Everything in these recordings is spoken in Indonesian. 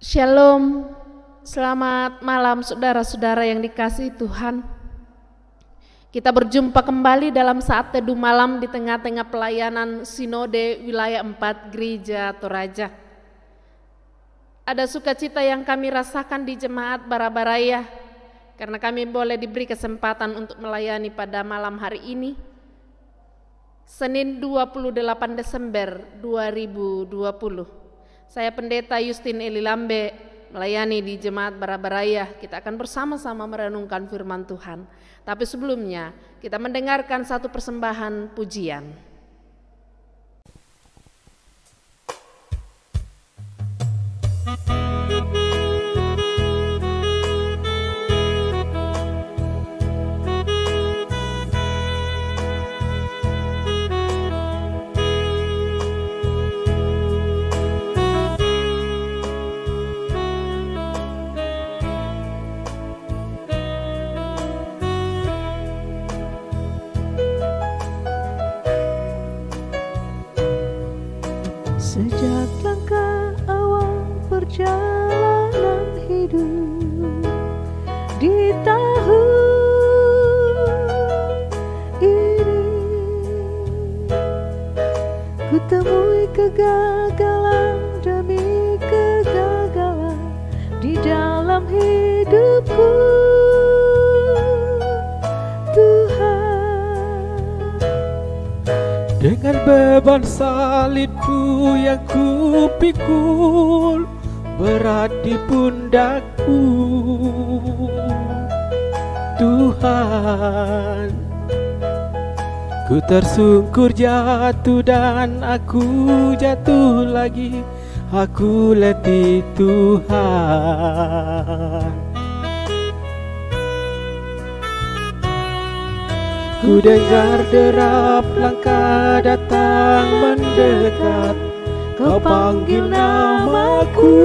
Shalom, selamat malam saudara-saudara yang dikasihi Tuhan. Kita berjumpa kembali dalam saat teduh malam di tengah-tengah pelayanan Sinode Wilayah 4 Gereja Toraja. Ada sukacita yang kami rasakan di Jemaat Barabaraya karena kami boleh diberi kesempatan untuk melayani pada malam hari ini, Senin 28 Desember 2020. Saya Pendeta Justin Eli Lambe melayani di Jemaat Barabaraya. Kita akan bersama-sama merenungkan firman Tuhan. Tapi sebelumnya kita mendengarkan satu persembahan pujian. Sejak langkah awal perjalanan hidup di tahun ini, ku temui kegagalan demi kegagalan di dalam hidupku. Dengan beban salibku yang kupikul berat di pundakku, Tuhan, ku tersungkur jatuh dan aku jatuh lagi, aku letih Tuhan. Ku dengar derap langkah datang mendekat, kau panggil namaku.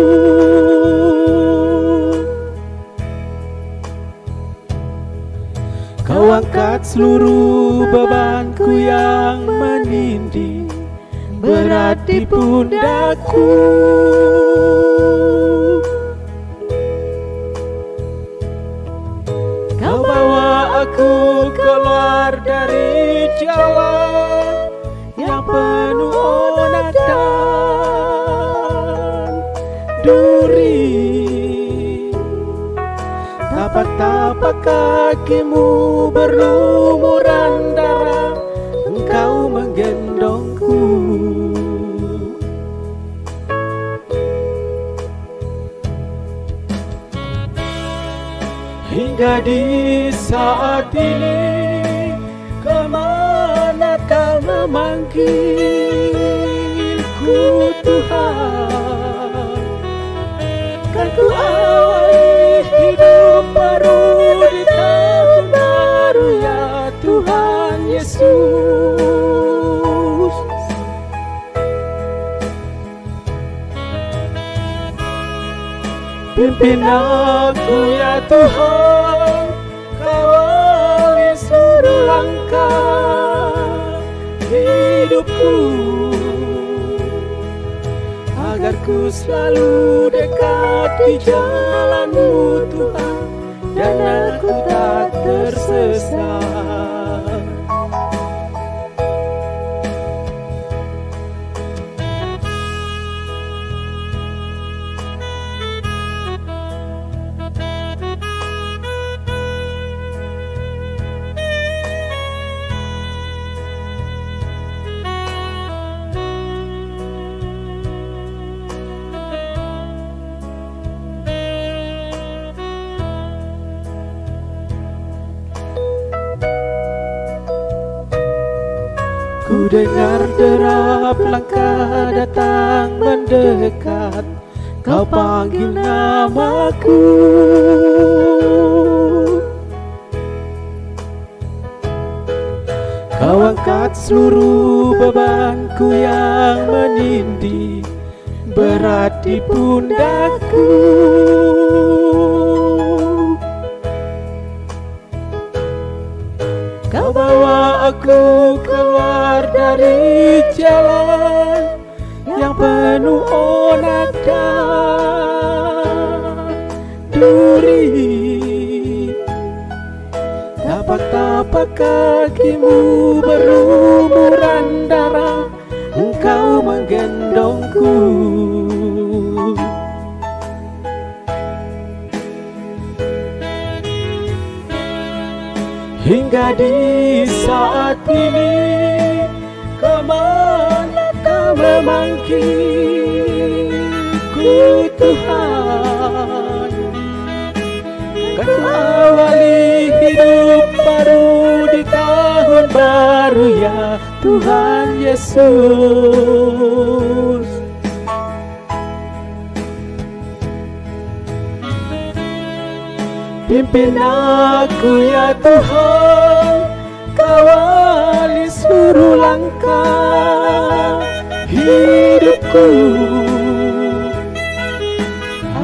Kau angkat seluruh bebanku yang menindih berat di pundakku. Kau bawa aku keluar dari jalan yang penuh onak dan duri. Tapak-tapak kakimu berlumuran darah, engkau menggendongku. Hingga di saat ini, kemana kau memanggilku Tuhan? Kan ku awali hidup baru di tahun baru ya Tuhan Yesus. Pimpin aku ya Tuhan, kawali seluruh langkah hidupku, agar ku selalu dekat di jalan-Mu Tuhan, dan aku tak tersesat. Ku dengar derap langkah datang mendekat, kau panggil namaku. Kau angkat seluruh bebanku yang menindih berat di pundakku. Kau bawa aku keluar dari jalan yang penuh onak dan duri. Tapak-tapak kakimu berlumuran darah, engkau menggendongku. Hingga di saat ini kemana kau memanggilku Tuhan? Kau awali hidup baru di tahun baru ya Tuhan Yesus. Pimpin aku ya Tuhan, kawali seluruh langkah hidupku,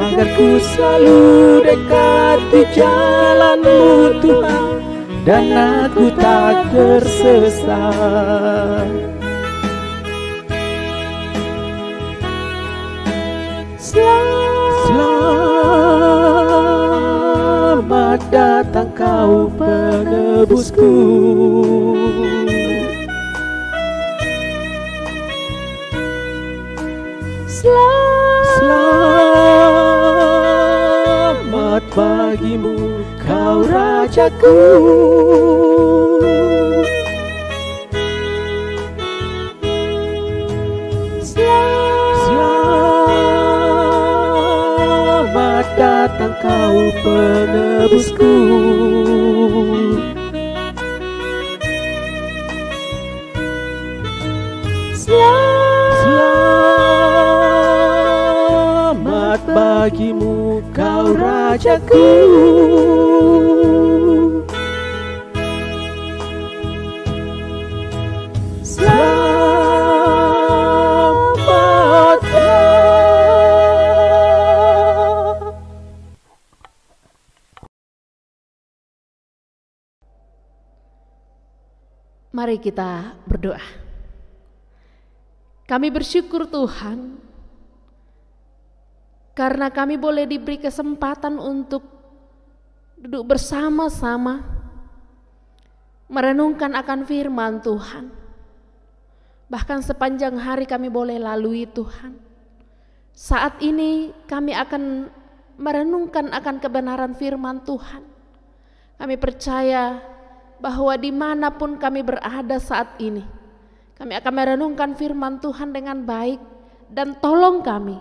agar ku selalu dekat di jalan-Mu Tuhan, dan aku tak tersesat. Selamat datang kau penebusku. Selamat bagimu kau Rajaku. Selamat datang kau penebusku. Selamat bagimu kau Rajaku. Mari kita berdoa. Kami bersyukur Tuhan, karena kami boleh diberi kesempatan untuk duduk bersama-sama, merenungkan akan firman Tuhan. Bahkan sepanjang hari kami boleh lalui Tuhan. Saat ini kami akan merenungkan akan kebenaran firman Tuhan. Kami percaya bahwa dimanapun kami berada saat ini, kami akan merenungkan firman Tuhan dengan baik, dan tolong kami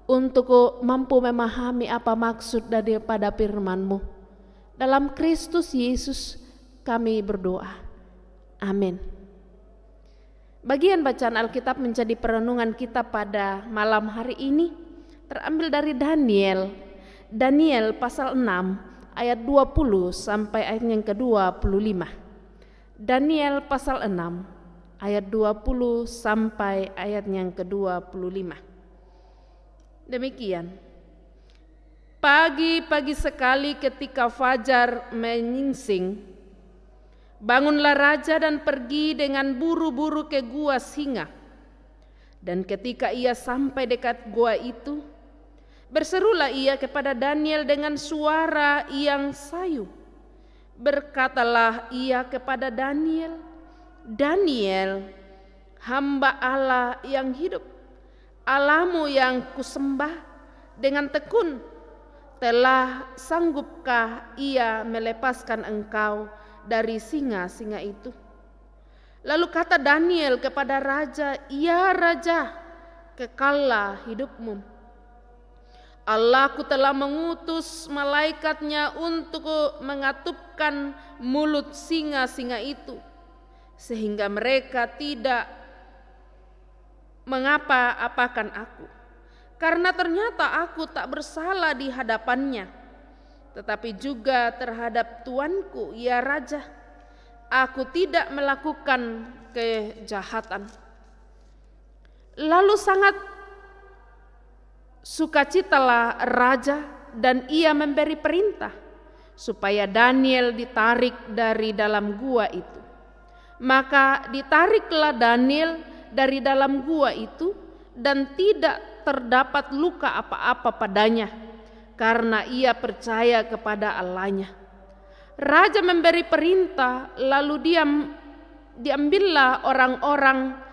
untuk mampu memahami apa maksud daripada firman-Mu. Dalam Kristus Yesus kami berdoa. Amin. Bagian bacaan Alkitab menjadi perenungan kita pada malam hari ini terambil dari Daniel pasal 6 ayat 20 sampai ayat yang ke-25. Daniel pasal 6 ayat 20 sampai ayat yang ke-25. Demikian. Pagi-pagi sekali ketika fajar menyingsing, bangunlah raja dan pergi dengan buru-buru ke gua singa. Dan ketika ia sampai dekat gua itu, berserulah ia kepada Daniel dengan suara yang sayu. Berkatalah ia kepada Daniel, "Daniel, hamba Allah yang hidup, Allahmu yang kusembah dengan tekun, telah sanggupkah ia melepaskan engkau dari singa-singa itu?" Lalu kata Daniel kepada raja, "Ya raja, kekallah hidupmu. Allahku telah mengutus malaikatnya untuk mengatupkan mulut singa-singa itu, sehingga mereka tidak mengapa-apakan aku. Karena ternyata aku tak bersalah di hadapannya, tetapi juga terhadap tuanku, ya raja, aku tidak melakukan kejahatan." Lalu sangat sukacitalah raja, dan ia memberi perintah supaya Daniel ditarik dari dalam gua itu. Maka ditariklah Daniel dari dalam gua itu, dan tidak terdapat luka apa-apa padanya, karena ia percaya kepada Allahnya. Raja memberi perintah, lalu diambillah orang-orang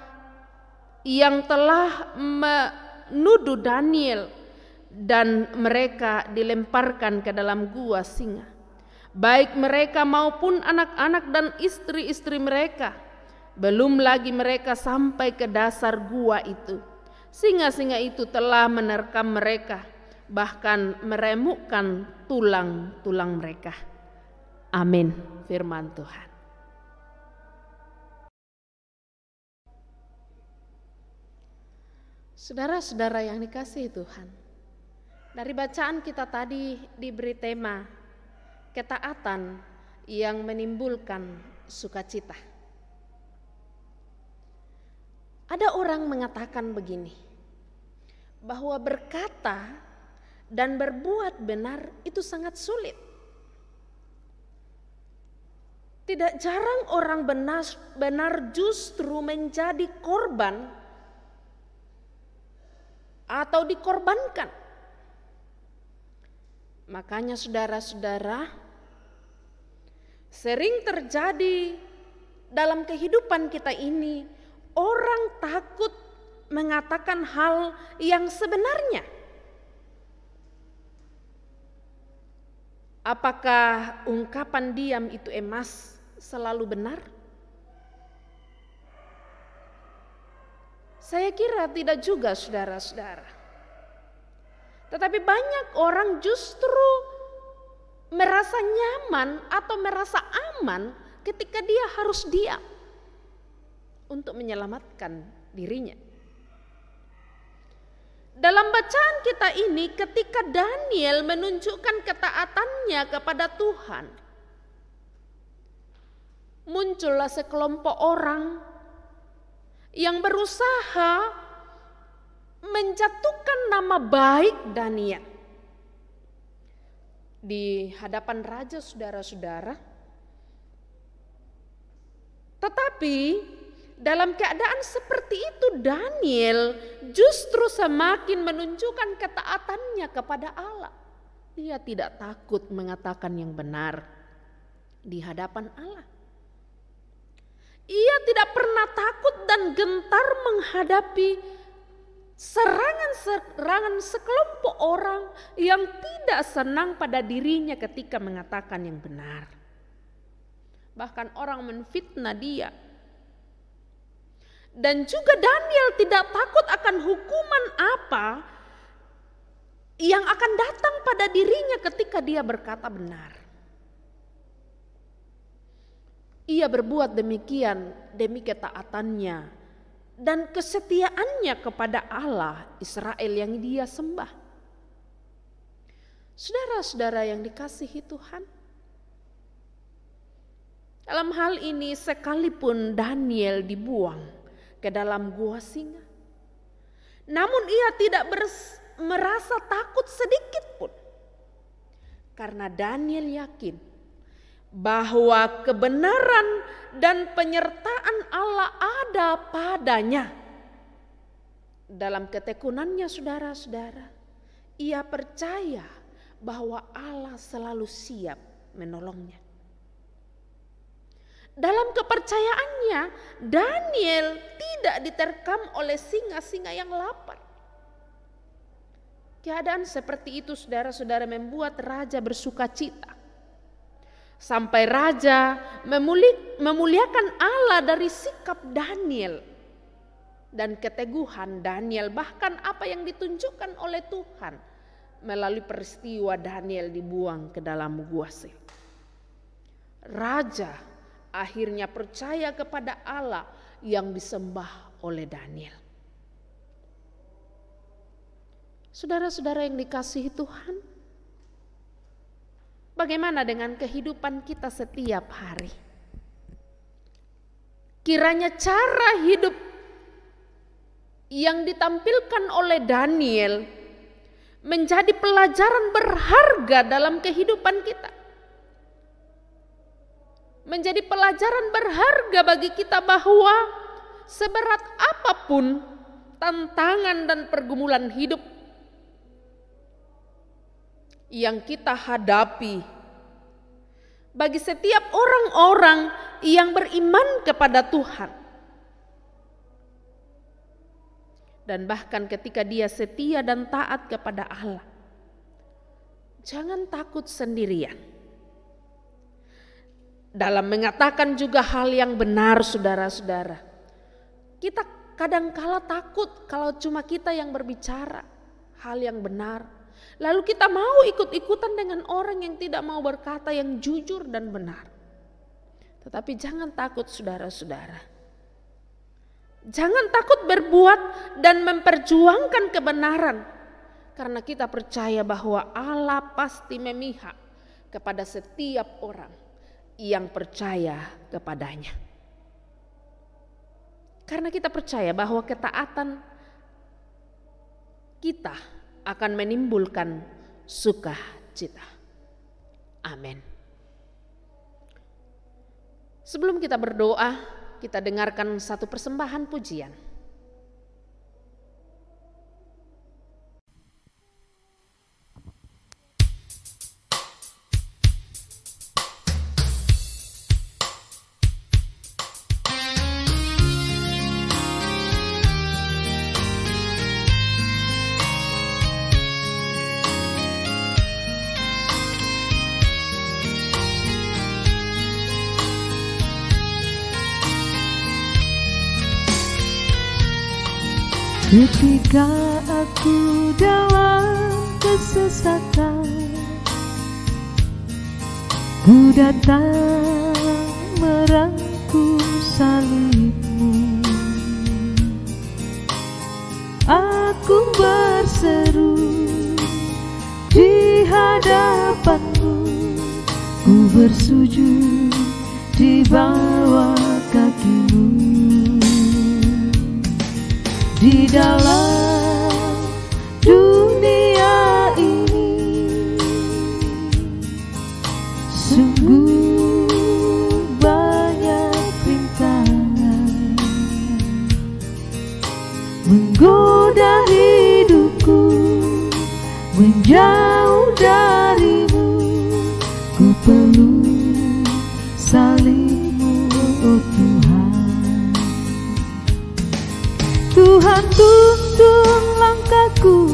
yang telah menuduh Daniel, dan mereka dilemparkan ke dalam gua singa, baik mereka maupun anak-anak dan istri-istri mereka. Belum lagi mereka sampai ke dasar gua itu, singa-singa itu telah menerkam mereka, bahkan meremukkan tulang-tulang mereka. Amin. Firman Tuhan. Saudara-saudara yang dikasihi Tuhan, dari bacaan kita tadi diberi tema ketaatan yang menimbulkan sukacita. Ada orang mengatakan begini, bahwa berkata dan berbuat benar itu sangat sulit. Tidak jarang orang benar justru menjadi korban atau dikorbankan. Makanya saudara-saudara, sering terjadi dalam kehidupan kita ini, orang takut mengatakan hal yang sebenarnya. Apakah ungkapan diam itu emas selalu benar? Saya kira tidak juga, saudara-saudara. Tetapi banyak orang justru merasa nyaman atau merasa aman ketika dia harus diam untuk menyelamatkan dirinya. Dalam bacaan kita ini, ketika Daniel menunjukkan ketaatannya kepada Tuhan, muncullah sekelompok orang yang berusaha menjatuhkan nama baik Daniel di hadapan raja, saudara-saudara. Tetapi dalam keadaan seperti itu, Daniel justru semakin menunjukkan ketaatannya kepada Allah. Dia tidak takut mengatakan yang benar di hadapan Allah. Ia tidak pernah takut dan gentar menghadapi serangan sekelompok orang yang tidak senang pada dirinya ketika mengatakan yang benar. Bahkan orang menfitnah dia. Dan juga Daniel tidak takut akan hukuman apa yang akan datang pada dirinya ketika dia berkata benar. Ia berbuat demikian demi ketaatannya dan kesetiaannya kepada Allah Israel yang dia sembah. Saudara-saudara yang dikasihi Tuhan, dalam hal ini sekalipun Daniel dibuang ke dalam gua singa, namun ia tidak merasa takut sedikit pun, karena Daniel yakin bahwa kebenaran dan penyertaan Allah ada padanya. Dalam ketekunannya, saudara-saudara, ia percaya bahwa Allah selalu siap menolongnya. Dalam kepercayaannya, Daniel tidak diterkam oleh singa-singa yang lapar. Keadaan seperti itu, saudara-saudara, membuat raja bersukacita. Sampai raja memuliakan Allah dari sikap Daniel dan keteguhan Daniel, bahkan apa yang ditunjukkan oleh Tuhan melalui peristiwa Daniel dibuang ke dalam gua singa. Raja akhirnya percaya kepada Allah yang disembah oleh Daniel. Saudara-saudara yang dikasihi Tuhan, bagaimana dengan kehidupan kita setiap hari? Kiranya cara hidup yang ditampilkan oleh Daniel menjadi pelajaran berharga dalam kehidupan kita. menjadi pelajaran berharga bagi kita bahwa seberat apapun tantangan dan pergumulan hidup yang kita hadapi, bagi setiap orang-orang yang beriman kepada Tuhan, dan bahkan ketika dia setia dan taat kepada Allah, jangan takut sendirian. Dalam mengatakan juga hal yang benar, saudara-saudara, kita kadangkala takut kalau cuma kita yang berbicara hal yang benar, lalu kita mau ikut-ikutan dengan orang yang tidak mau berkata yang jujur dan benar. Tetapi jangan takut, saudara-saudara. Jangan takut berbuat dan memperjuangkan kebenaran, karena kita percaya bahwa Allah pasti memihak kepada setiap orang yang percaya kepadanya. Karena kita percaya bahwa ketaatan kita akan menimbulkan sukacita. Amin. Sebelum kita berdoa, kita dengarkan satu persembahan pujian. Ketika aku dalam kesesakan, ku datang merangkum salibmu. Aku berseru di hadapanmu, ku bersujud di bawah kakimu. Di dalam dunia ini sungguh banyak rintangan menggoda hidupku, menjauh darimu. Ku perlu salibmu, oh Tuhan. Tuhan tuntun langkahku,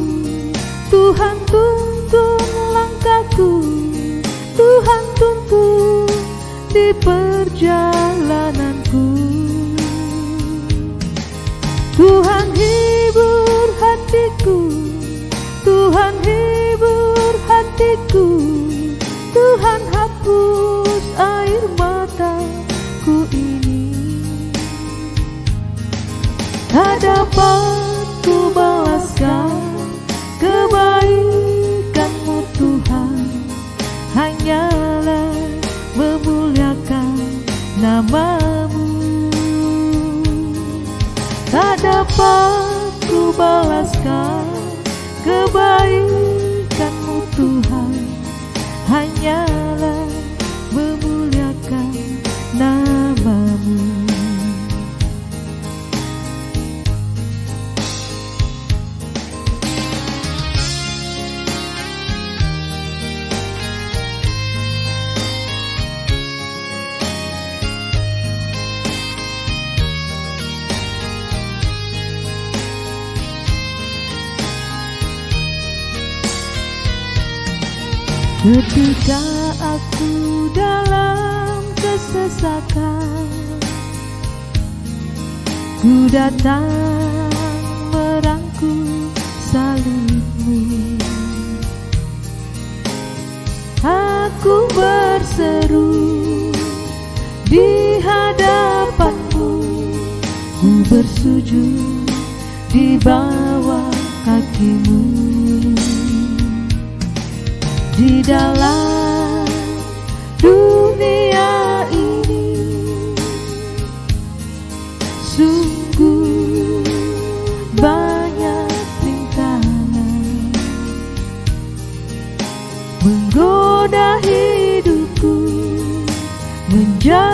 Tuhan tuntun langkahku, Tuhan tuntun di perjalananku. Tuhan hibur hatiku, Tuhan hibur hatiku, Tuhan hapus air mataku ini. Tak dapat ku balaskan kebaikan-Mu Tuhan, hanyalah memuliakan nama-Mu. Tak dapat ku balaskan kebaikan-Mu Tuhan, hanyalah memuliakan nama-Mu. Ketika aku dalam kesesakan, ku datang merangkum salibmu. Aku berseru di hadapanmu, ku bersujud di bawah kakimu. Di dalam dunia ini sungguh banyak rintangan menggoda hidupku, menjauh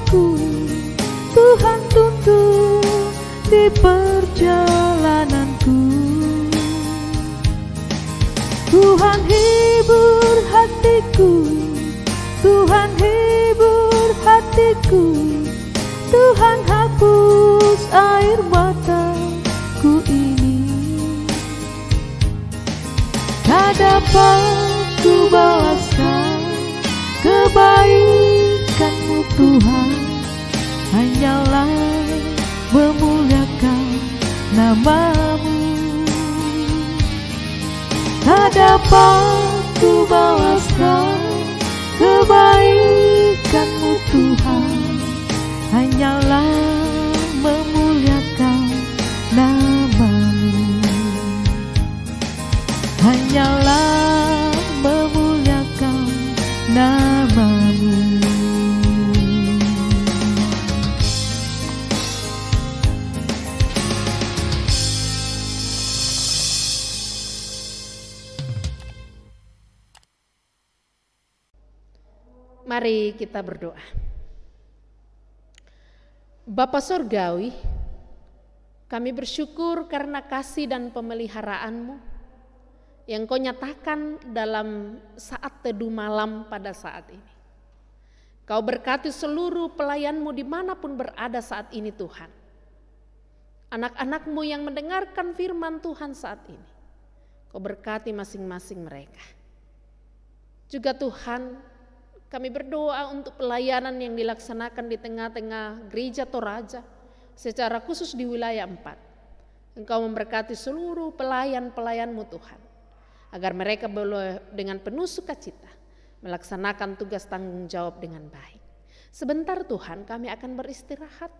jalanku, Tuhan tuntun di perjalananku. Tuhan hibur hatiku, Tuhan hibur hatiku, Tuhan hapus air mataku ini. Tak dapat ku balaskan kebaikan-Mu Tuhan, hanyalah memuliakan nama-Mu. Tak dapat ku balaskan kebaikan-Mu Tuhan, hanyalah memuliakan nama-Mu. Hanyalah memuliakan nama-Mu. Mari kita berdoa. Bapa Surgawi, kami bersyukur karena kasih dan pemeliharaan-Mu yang Kau nyatakan dalam saat teduh malam pada saat ini. Kau berkati seluruh pelayan-Mu dimanapun berada saat ini Tuhan. Anak-anak-Mu yang mendengarkan firman Tuhan saat ini, Kau berkati masing-masing mereka. Juga Tuhan, kami berdoa untuk pelayanan yang dilaksanakan di tengah-tengah gereja Toraja, secara khusus di wilayah 4. Engkau memberkati seluruh pelayan-pelayan-Mu Tuhan, agar mereka boleh dengan penuh sukacita melaksanakan tugas tanggung jawab dengan baik. Sebentar Tuhan, kami akan beristirahat.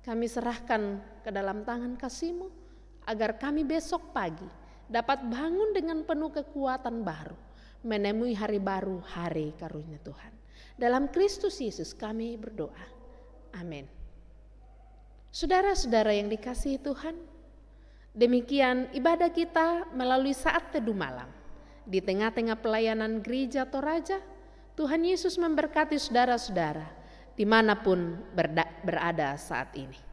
Kami serahkan ke dalam tangan kasih-Mu, agar kami besok pagi dapat bangun dengan penuh kekuatan baru, menemui hari baru, hari karunia Tuhan. Dalam Kristus Yesus kami berdoa. Amin. Saudara-saudara yang dikasihi Tuhan, demikian ibadah kita melalui saat teduh malam. Di tengah-tengah pelayanan gereja Toraja, Tuhan Yesus memberkati saudara-saudara dimanapun berada saat ini.